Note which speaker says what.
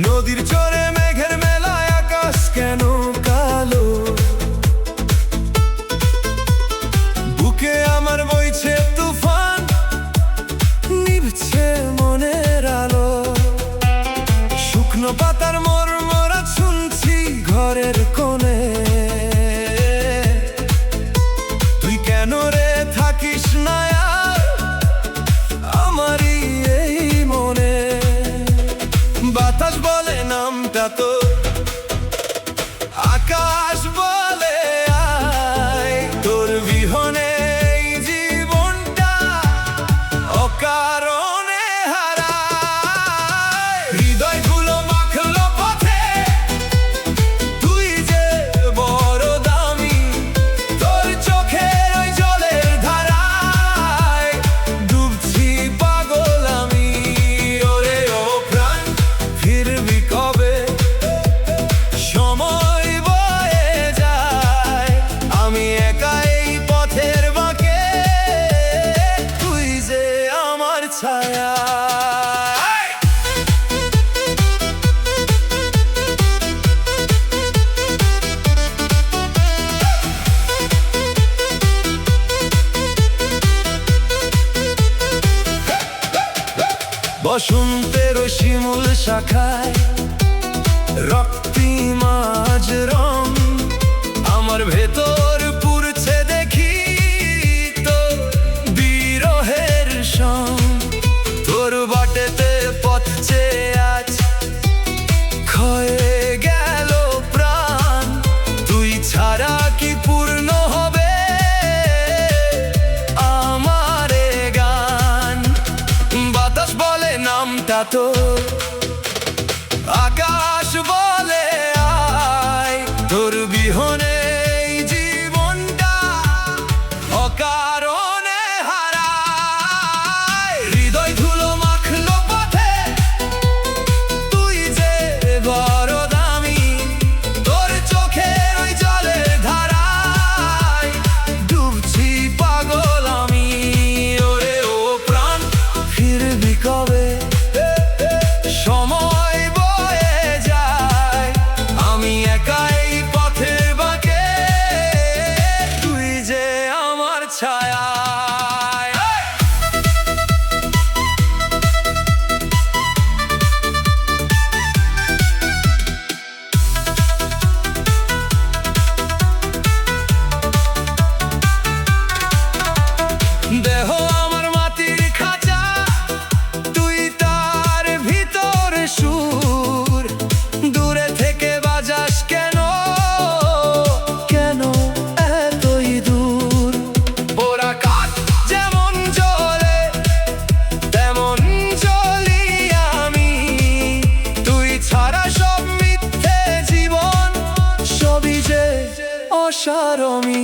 Speaker 1: নদীর চরে মেঘের মেলায় আকাশ কেন কালো, বুকে আমার বইছে তুফান, নিভছে মনের আলো। শুকনো পাতার মরমরা শুনছি ঘরের কোণে, তুই কেন রে থাকিস না আর আমারই এই মনে। বাতাস বলে নামটা তো, আকাশ বলে আয়, তোর বিহনে এই জীবনটা অকারণে হারায়। হৃদয়গুলো মাখলো পথে, তুই যে বড় দামি, তোর চোখের ওই জলের ধারায় ডুবছি পাগল আমি। ওরে ও প্রাণ, ফিরবি কবে? সময় বয়ে যায়, আমি একা এই পথের বাঁকে, তুই যে আমার ছায়া। বসন্তের শিমুল শাখায় রক্তিম আজ রং, আমার ভেতর পুরছে দেখি তো বিরহের সং। তোর বাটেতে পথ চেয়ে আজ ক্ষয়ে গেল প্রাণ, তুই ছাড়া কি পূর্ণ হবে আমার এ গান। বাতাস বলে নামটা তো, আকাশ বলে আয়, তোর বিহনে এই জীবনটা অকারণে হারায়। হৃদয় ধুলো মাখলো পথে, তুই যে বড় দামি, তোর চোখের ওই জলের ধারায় ডুবছি পাগল আমি। ওরে ও প্রাণ, ফিরবি কবে? সময় বয়ে যায়, আমি একা এই পথের বাঁকে, তুই যে আমার ছায়া। দেহ আমার মাটির খাঁচা, তুই তার ভিতর সুর, দূরে থেকে বাজাস কেন, কেন এতই দূর। ওরা কাঠ যেমন জ্বলে তেমন জ্বলি আমি, তুই ছাড়া সব মিথ্যে জীবন, সবই যে অসারমি।